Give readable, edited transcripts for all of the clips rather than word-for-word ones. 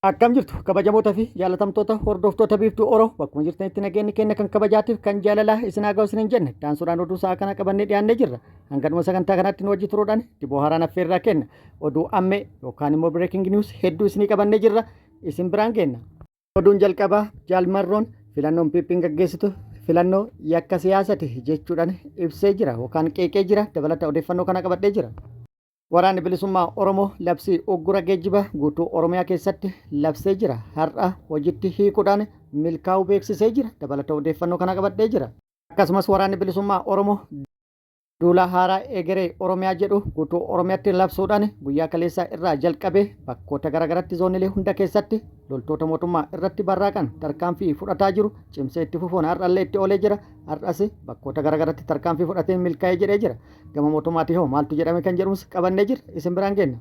Akkam jirtu kabajamoota fi jaalatamtoota hordoftoota biiftuu Oroo bakkuma jirtanitti nageenyi keenya kan kabajaatiif kan jaalalaa isin haa ga'u isiniin jenne daansuudhaan oduu sa'a kana qabannee dhiyaannee jirra. Hanganuma sagantaa kanaatti nu wajji turuudhaan diboo haaraan affeerraa kenna oduu ammee yookaan immoo breaking news hedduu isinii qabannee jirra isin biraan geenna. Oduun jalqabaa jaalmarroon filannoon piippiin gaggeessitu filannoo yakka siyaasati jechuudhaan ibsee jira yookaan qeeqee jira dabalata odeeffannoo kana qabadhee jira. Waraanni bilisummaa Oromoo labsii uggura geejjibaa guutuu Oromiyaa keessatti labsee jira. Har'a hojiitti hiikuudhaan milkaa'uu beeksisee jira. Dabalata odeeffannoo kana qabadhee jira. Akkasumas waraanni bilisummaa Oromoo duula haaraa egeree Oromiyaa jedhu guutuu Oromiyaatti labsuudhaan guyyaa kaleessaa irraa jalqabee bakkoota garaagaraatti zoonilee hunda keessatti loltoota mootummaa irratti barraaqan tarkaanfii fudhataa jiru. Cimsee itti fufuun har'allee itti oolee jira. Har'as bakkoota garaagaraatti tarkaanfii fudhatee milkaa'ee jedhee jira. Gama mootummaatii hoo maaltu jedhame kan jedhumus qabannee jira isin biraan geenna.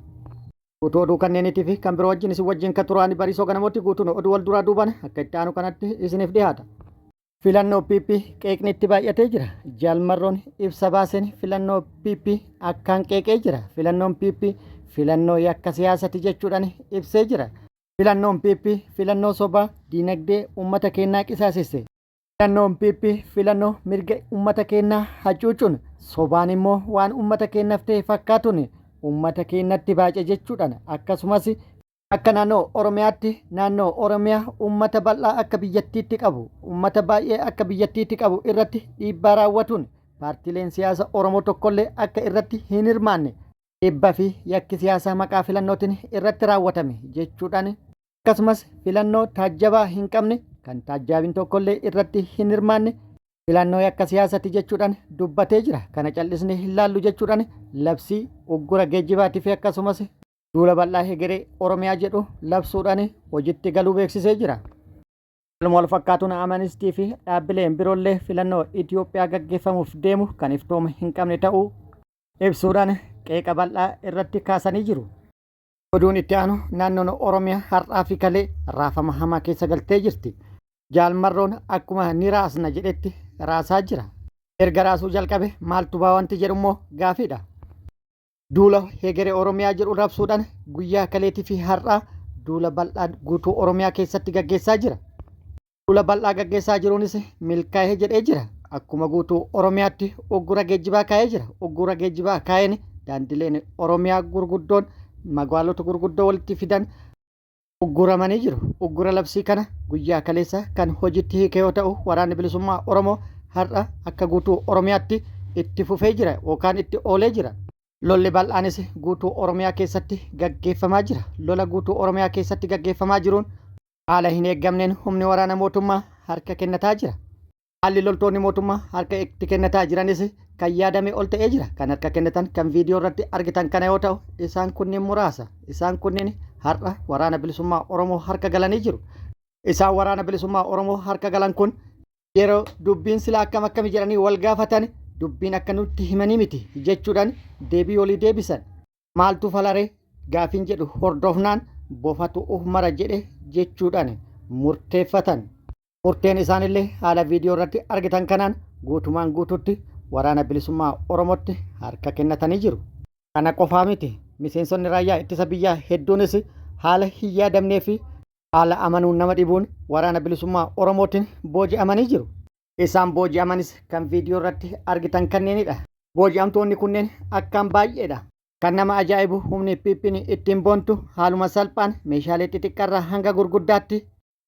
Guutuu oduu kanneeniitii fi kan biroo wajjin isin wajjin kan turaan bariisoo ganamooti guutuun oduu wal duraa duubaan akka itti aanu kanatti isiniif dhiyaata. Filannoo PP qeeqni itti baay'atee jira. Jaalmarroon ibsa baaseen filannoo PP akkaan qeeqee jira. Filannoon PP filannoo yakka siyaasati jechuudhaan ibsee jira. Filannoon PP filannoo sobaa diinagdee uummata keenyaa qisaasesse. Filannoon PP filannoo mirga uummata keenyaa hacuucuun sobaan immoo waan uummata keenyaaf ta'e fakkaatuun uummata keenyatti baay'ee jechuudhaan akkasumas akka naannoo Oromiyaatti naannoo Oromiyaa uummata bal'aa akka biyyattiitti qabu uummata baay'ee akka biyyattiitti qabu irratti dhiibbaa raawwatuun paartiileen siyaasa Oromoo tokkollee akka irratti hin hirmaanne dhiibbaa fi yakki siyaasaa maqaa filannootiin irratti raawwatame jechuudhaan akkasumas filannoo taajjabaa hin qabne kan taajjabiin tokkollee irratti hin hirmaanne filannoo yakka siyaasati jechuudhaan dubbatee jira. Kana callisnee hin laallu jechuudhaan labsii uggura geejjibaatii fi akkasumas duula bal'aa egeree Oromiyaa jedhu labsuudhaan hojiitti galuu beeksisee jira. Haaluma wal fakkaatuun Amnestii fi dhaabbileen biroollee filannoo Itoophiyaa gaggeeffamuuf deemu kan iftooma hin qabne ta'uu ibsuudhaan qeeqa bal'aa irratti kaasanii jiru. Oduun itti aanu naannoon Oromiyaa har'aa fi kalee raafama hamaa keessa galtee jirti. Jaalmarroon akkuma ni raasna jedhetti raasaa jira. Erga raasuu jalqabe maaltu baa wanti jedhu immoo gaafiidha. Duula egeree Oromiyaa jedhu rabsuudhaan guyyaa kaleetii fi har'aa duula bal'aa guutuu Oromiyaa keessatti gaggeessaa jira. Duula bal'aa gaggeessaa jiruunis milkaa'ee jedhee jira. Akkuma guutuu Oromiyaatti uggura geejjibaa kaa'ee jira. Uggura geejjibaa kaa'een daandileen Oromiyaa gurguddoon magaalota gurguddoo walitti fidan ugguramanii jiru. Uggura labsii kana guyyaa kaleessa kan hojiitti hiike yoo ta'u waraanni bilisummaa Oromoo har'a akka guutuu Oromiyaatti itti fufee jira yookaan itti oolee jira. Lolli bal'aanis guutuu Oromiyaa keessatti gaggeeffamaa jira. Lola guutuu Oromiyaa keessatti gaggeeffamaa jiruun haala hin eeggamneen humni waraana mootummaa harka kennataa jira. Haalli loltoonni mootummaa harka itti kennataa jiranis kan yaadame ol ta'ee jira. Kan harka kennatan kan viidiyoo irratti argitan kana yoo ta'u isaan kunneen muraasa. Isaan kunneen har'a waraana bilisummaa Oromoo harka galanii jiru. Isaan waraana bilisummaa Oromoo harka galan kun yeroo dubbiin sila akkami jedhanii wal gaafatan dubbiin akka nutti himanii miti jechuudhaan deebii olii deebisan. Maaltu falaree gaafiin jedhu hordofnaan bofatu mara jedhe jechuudhaan murteeffatan. Murteen isaanillee haala viidiyoo irratti argitan kanaan guutumaan guututti waraana bilisummaa Oromootti harka kennatanii jiru. Kana qofaa miti miseensonni raayyaa ittisa biyyaa hedduunis haala hin yaadamnee fi haala amanuun nama dhibuun waraana bilisummaa Oromootiin booji'amanii jiru. Isaan booji'amanis kan viidiyoo irratti argitan kanneenidha. Booji'amtoonni kunneen akkaan baay'eedha. Kan nama ajaa'ibu humni PP'n ittiin boontu haaluma salphaan meeshaalee xixiqqaarraa hanga gurguddaatti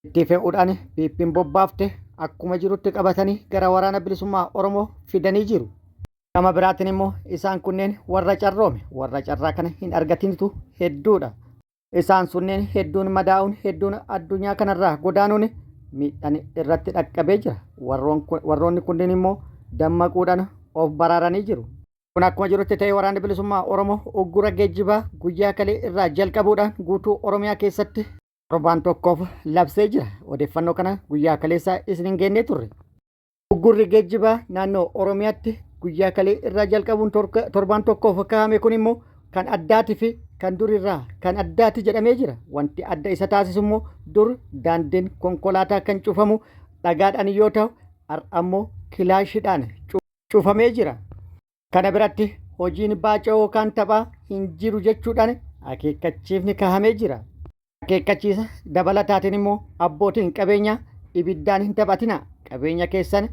itti fe'uudhaan PP'n bobbaafte akkuma jirutti qabatanii gara waraana bilisummaa Oromoo fidanii jiru. Gama biraatiin immoo isaan kunneen warra carroome warra carraa kana hin argatinitu hedduudha. Isaan sunneen hedduun madaa'uun hedduun addunyaa kanarraa godaanuun miidhaan irratti dhaqqabee jira. Warroonni kunneen immoo dammaquudhaan of baraaranii jiru. Kun akkuma jirutti ta'ee waraanni bilisummaa Oromoo uggura geejjibaa guyyaa kalee irraa jalqabuudhaan guutuu Oromiyaa keessatti torbaan tokkoof labsee jira. Odeeffannoo kana guyyaa kaleessaa isin geennee turre. Uggurri geejjibaa naannoo Oromiyaatti guyyaa kalee irraa jalqabuun torbaan tokkoof kaa'ame kun immoo kan addaatii fi kan durirraa kan addaati jedhamee jira. Wanti adda isa taasisu immoo dur daandiin konkolaataa kan cufamu dhagaadhaan yoo ta'u har'ammoo kilaashiidhaan cufamee jira. Kana biratti hojiin baaca'oo yookaan taphaa hin jiru jechuudhaan akeekkachiifni kaa'amee jira. Akeekkachiisa dabalataatiin immoo abbootiin qabeenyaa ibiddaan hin taphatinaa, qabeenya keessan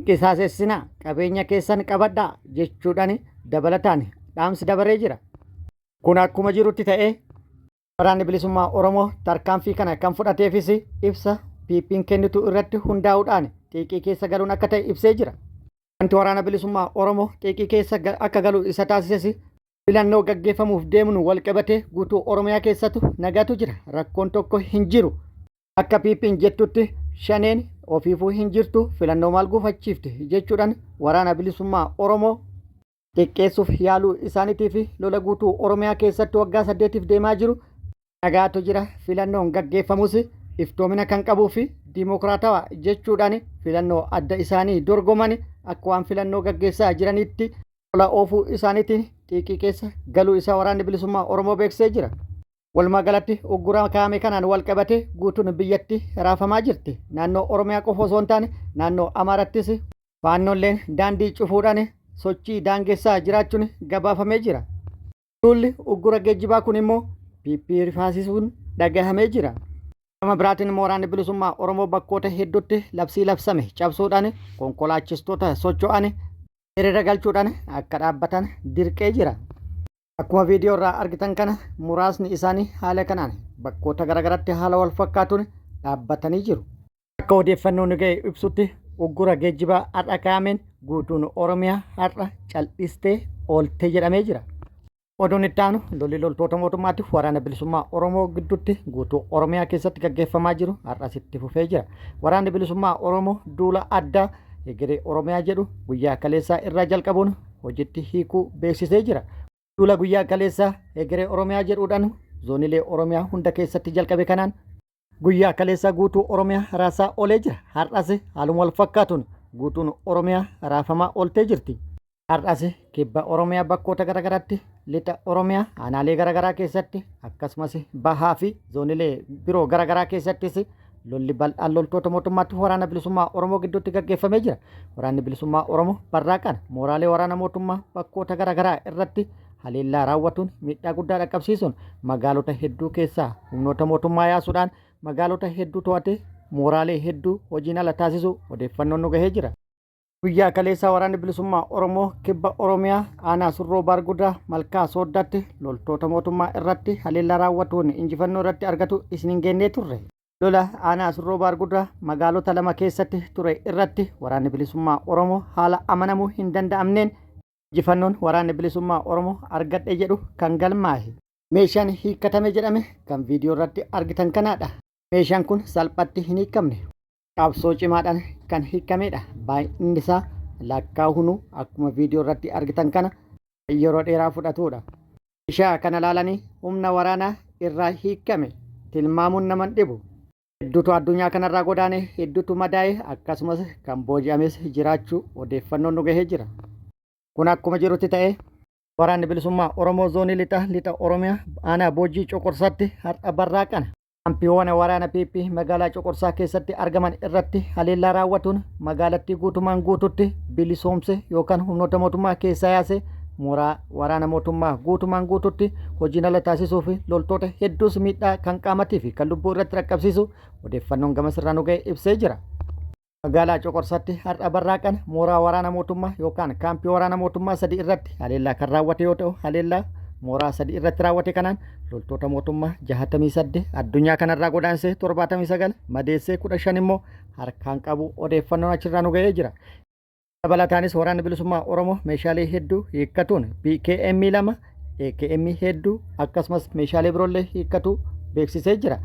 qisaasessinaa, qabeenya keessan qabadhaa jechuudhaan dabalataan dhaamsi dabaree jira. Kun akkuma jirutti ta'ee waraanni bilisummaa Oromoo tarkaanfii kana kan fudhateefis ibsa PP'n kennitu irratti hundaa'uudhaan xiiqii keessa galuun akka ta'e ibsee jira. Wanti waraana bilisummaa Oromoo xiiqii keessa akka galu isa taasises filannoo gaggeeffamuuf deemnu wal qabatee guutuu Oromiyaa keessattu nagaatu jira. Rakkoon tokko hin jiru. Akka PP'n jettutti shaneen ofiifuu hin jirtu filannoo maal gufachiifte jechuudhaan waraana bilisummaa Oromoo xiqqeessuuf yaaluu isaaniitiif lola guutuu Oromiyaa keessatti waggaa 8 deemaa jiru nagaatu jira. Filannoon gaggeeffamus iftoomina kan qabuu fi diimokiraatawaa jechuudhaan filannoo adda isaanii dorgoman akka waan filannoo gaggeessaa jiranitti lola oofuu isaaniitiin xiiqii keessa galuu isaa waraanni bilisummaa Oromoo beeksisee jira. Walumaa galatti uggura kaa'ame kanaan wal qabate guutuun biyyatti raafamaa jirti. Naannoo Oromiyaa qofa osoo hin taane naannoo Amaarattis faannoleen daandii cufuudhaan sochii daangessaa jiraachuun gabaafamee jira. Lolli uggura geejjibaa kun immoo PP rifaasisuun dhagahamee jira. Nama biraatiin immoo waraanni bilisummaa Oromoo bakkoota hedduutti labsii labsame cabsuudhaan konkolaachistoota socho'an hiriira galchuudhaan akka dhaabbatan dirqee jira. Akkuma viidiyoo irraa argitan kana muraasni isaanii haala kanaan bakkoota garaagaraatti haala wal fakkaatuun dhaabbatanii jiru. Akka odeeffannoon ga'e ibsutti uggura geejjibaa har'a kaa'ameen guutuun Oromiyaa har'a cal'istee ooltee jedhamee jira. Oduun itti aanu lolli loltoota mootummaatti waraana bilisummaa Oromoo gidduutti guutuu Oromiyaa keessatti gaggeeffamaa jiru har'as itti fufee jira. Waraanni bilisummaa Oromoo duula addaa egeree Oromiyaa jedhu guyyaa kaleessaa irraa jalqabuun hojiitti hiikuu beeksisee jira. Duula guyyaa kaleessaa egeree Oromiyaa jedhuudhaan zoonilee Oromiyaa hunda keessatti jalqabe kanaan guyyaa kaleessaa guutuu Oromiyaa raasaa oolee jira. Har'as haaluma wal fakkaatuun guutuun Oromiyaa raafamaa ooltee jirti. Har'as kibba Oromiyaa bakkoota garaagaraatti lixa Oromiyaa aanaalee garaagaraa keessatti akkasumas bahaa fi zoonilee biroo garaagaraa keessattis lolli bal'aan loltoota mootummaatti waraana bilisummaa Oromoo gidduutti gaggeeffamee jira. Waraanni bilisummaa Oromoo barraaqaan mooraalee waraana mootummaa bakkoota garaagaraa irratti haleellaa raawwatuun miidhaa guddaa dhaqqabsiisuun magaalota hedduu keessaa humnoota mootummaa yaasuudhaan magaalota hedduu to'atee mooraalee hedduu hojiin ala taasisu odeeffannoon nu gahee jira. Guyyaa kaleessaa waraanni bilisummaa Oromoo kibba Oromiyaa aanaa surroo baargudaa malkaa sooddaatti loltoota mootummaa irratti haleellaa raawwatuun injifannoo irratti argatu isin hin geennee turre. Lola aanaa surroo baargudaa magaalota lama keessatti ture irratti waraanni bilisummaa Oromoo haala amanamuu hin danda'amneen injifannoon waraanni bilisummaa Oromoo argadhe jedhu kan galmaa'e. Meeshaan hiikkatame jedhame kan viidiyoo irratti argitan kanaadha. Meeshaan kun salphatti hin hiikamne. Qabsoo cimaadhaan kan hiikamedha. Baay'inni isaa lakkaa'uun akkuma viidiyoo irratti argitan kana yeroo dheeraa fudhatudha. Meeshaa kana ilaalanii humna waraanaa irraa hiikame tilmaamuun nama dhibu. Hedduutu addunyaa kanarraa godaane, hedduutu madaa'e akkasumas kan booji'ames jiraachuu odeeffannoon nu gahee jira. Kun akkuma jirutti ta'ee waraanni bilisummaa Oromoo zoonii lixa Oromiyaa aanaa Boojii Coqorsaatti har'a barraaqana. Kaampiyoona waraana PP magaalaa Coqorsaa keessatti argaman irratti haleellaa raawwatuun magaalattii guutumaan guututti bilisoomse yookaan humnoota mootummaa keessaa yaase mooraa waraana mootummaa guutumaan guututti hojiin ala taasisuu fi loltoota hedduus miidhaa kan qaamattii fi kan lubbuu irratti dhaqqabsiisu odeeffannoon gamas irraa nu ga'e ibsee jira. Magaalaa Coqorsaatti har'a barraaqan mooraa waraana mootummaa yookaan kaampii waraana mootummaa 3 irratti haleellaa kan raawwate yoo ta'u haleellaa mooraa 3 irratti raawwate kanaan loltoota mootummaa 68 addunyaa kanarraa godaansee 79 madeessee 15 immoo harkaan qabu odeeffannoon achirraa nu ga'ee jira. Dabalataanis waraanni bilisummaa Oromoo meeshaalee hedduu hiikkatuun PKM 2 AKM hedduu akkasumas meeshaalee biroollee hiikkatu beeksisee jira.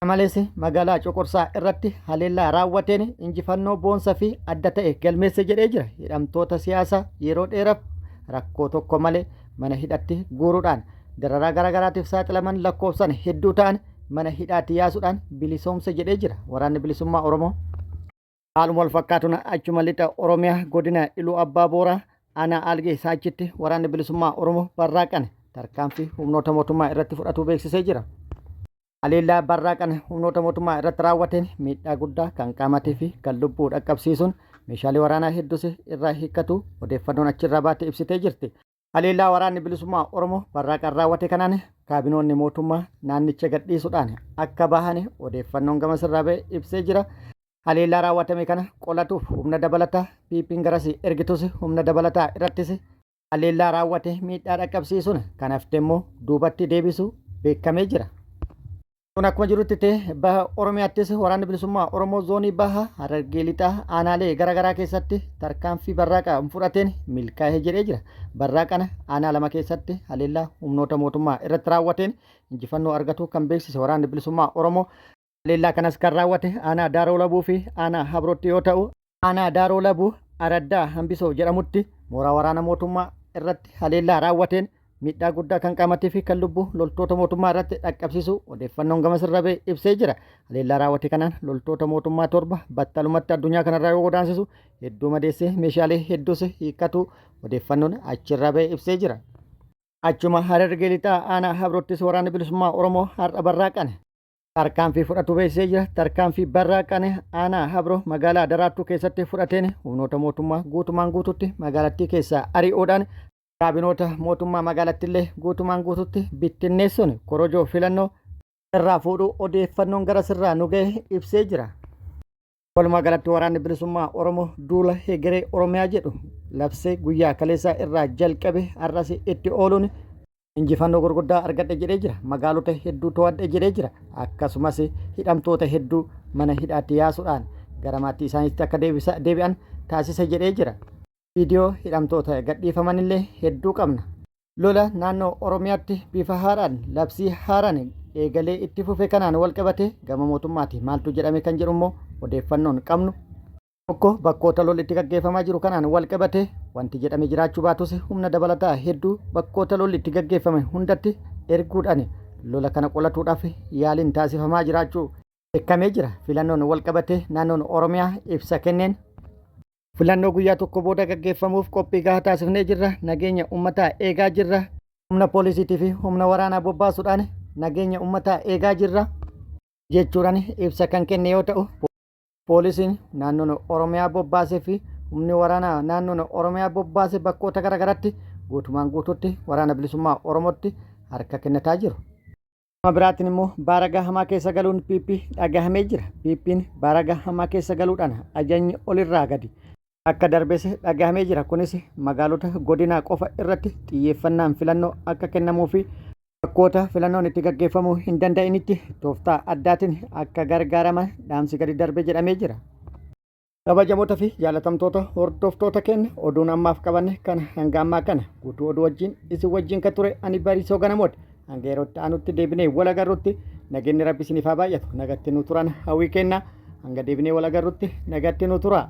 Malees magaalaa Coqorsaa irratti haleellaa raawwateen injifannoo boonsaa fi adda ta'e galmeesse jedhee jira. Hidhamtoota siyaasaa yeroo dheeraaf rakkoo tokko malee mana hidhatti guuruudhaan dararaa garaagaraatiif saaxilaman lakkoofsan hedduu ta'an mana hidhaatti yaasuudhaan bilisoomse jedhee jira. Waraanni bilisummaa Oromoo haaluma wal fakkaatuun achuma lixa Oromiyaa godina Iluu Abbaa Booraa aanaa Algee Saachitti waraanni bilisummaa Oromoo barraaqan tarkaanfii humnoota mootummaa irratti fudhatu beeksisee jira. Haleellaa barraaqan humnoota mootummaa irratti raawwateen miidhaa guddaa kan qaamatee fi kan lubbuu dhaqqabsiisuun meeshaalee waraanaa hedduus irraa hiikkatu odeeffannoon achirraa baate ibsitee jirti. Haleellaa waraanni bilisummaa Oromoo barraaqaan raawwate kanaan kaabinoonni mootummaa naannicha gadhiisuudhaan akka bahan odeeffannoon gama sirraa ba'e ibsee jira. Haleellaa raawwatame kana qolatuuf humna dabalataa PP'n garasi ergitus humna dabalataa irrattis haleellaa raawwate miidhaa dhaqqabsiisuun kan hafte immoo duubatti deebisu beekamee jira. Kun akkuma jirutti ta'e baha Oromiyaattis waraanni bilisummaa Oromoo zoonii baha Harargee lixaa aanaalee garaagaraa keessatti tarkaanfii barraaqaa fudhateen milkaa'ee jedhee jira. Barraaqaan aanaa lama keessatti haleellaa humnoota mootummaa irratti raawwateen injifannoo argatu kan beeksise waraanni bilisummaa Oromoo. Haleellaa kanas kan raawwate aanaa Daaroo Labuu fi aanaa Habrotti yoo ta'u, aanaa Daaroo Labuu Araddaa Hambisoo jedhamutti mooraa waraana mootummaa irratti haleellaa raawwateen miidhaa guddaa kan qaamatee fi kan lubbuu loltoota mootummaa irratti dhaqqabsiisu odeeffannoon gama sirraa ba'e ibsee jira. Haleellaa raawwate kanaan loltoota mootummaa 7 battalumatti addunyaa kanarraa yoo godaansisu hedduu madeessee meeshaalee hedduus hiikkatu odeeffannoon achirraa ba'e ibsee jira. Achuma Harargee lixaa aanaa Habrottis waraanni bilisummaa Oromoo har'a barraaqan tarkaanfii fudhatu beeksisee jira. Tarkaanfii barraaqan aanaa Habro magaalaa Daraartuu keessatti fudhateen humnoota mootummaa guutumaan guututti magaalattii keessaa ari'uudhaan kaabinoota mootummaa magaalattillee guutumaan guututti bittinneessuun korojoo filannoo irraa fuudhuu odeeffannoon gara sirraa nu ga'e ibsee jira. Walumaa galatti waraanni bilisummaa Oromoo duula hegeree Oromiyaa jedhu labsee guyyaa kaleessaa irraa jalqabe har'as itti ooluun injifannoo gurguddaa argadhe jedhee jira. Magaalota hedduu to'adhe jedhee jira. Akkasumas hidhamtoota hedduu mana hidhaatti yaasuudhaan gara maatii isaaniitti akka deebi'an taasise jedhee jira. Viidiyoo hidhamtoota gadhiifamanillee hedduu qabna. Lola naannoo Oromiyaatti bifa haaraan labsii haaraan eegalee itti fufe kanaan wal qabate gama mootummaati maaltu jedhame kan jedhu immoo odeeffannoon qabnu. Tokko bakkoota lolli itti gaggeeffamaa jiru kanaan wal qabate wanti jedhame jiraachuu baatus humna dabalataa hedduu bakkoota lolli itti gaggeeffame hundatti erguudhaan lola kana qolatuudhaaf yaaliin taasifamaa jiraachuu beekamee jira. Filannoon wal qabate naannoon Oromiyaa ibsa kenneen filannoo guyyaa tokko booda gaggeeffamuuf qophii gahaa taasifnee jirra. Nageenya uummataa eegaa jirra. Humna poolisiitii fi humna waraanaa bobbaasuudhaan nageenya uummataa eegaa jirra jechuudhaan ibsa kan kenne yoo ta'u, poolisiin naannoon Oromiyaa bobbaasee fi humni waraanaa naannoon Oromiyaa bobbaase bakkoota garaagaraatti guutumaan guutuutti waraana bilisummaa Oromootti harka kennataa jiru. Nama biraatiin immoo baaragaa hamaa keessa galuun PP dhagahamee jira. PP'n baaragaa hamaa keessa galuudhaan ajajni olirraa gadi akka darbees dhagahamee jira. Kunis magaalota godinaa qofa irratti xiyyeeffannaan filannoo akka kennamuu fi bakkoota filannoon itti gaggeeffamuu hin danda'initti tooftaa addaatiin akka gargaaraman dhaamsi gadi darbe jedhamee jira. Kabajamoota fi jaalatamtoota hordoftoota keenya oduun ammaaf qabanne kana hanga ammaa kana guutuu oduu wajjin isin wajjin kan ture ani Bariisoo Ganamooti. Hanga yerootti aanutti deebinee wal agarrutti nageenyi Rabbi isiniif haa baay'atu. Nagatti nu turan hawwii kenna. Hanga deebinee wal agarrutti nagatti nu tura.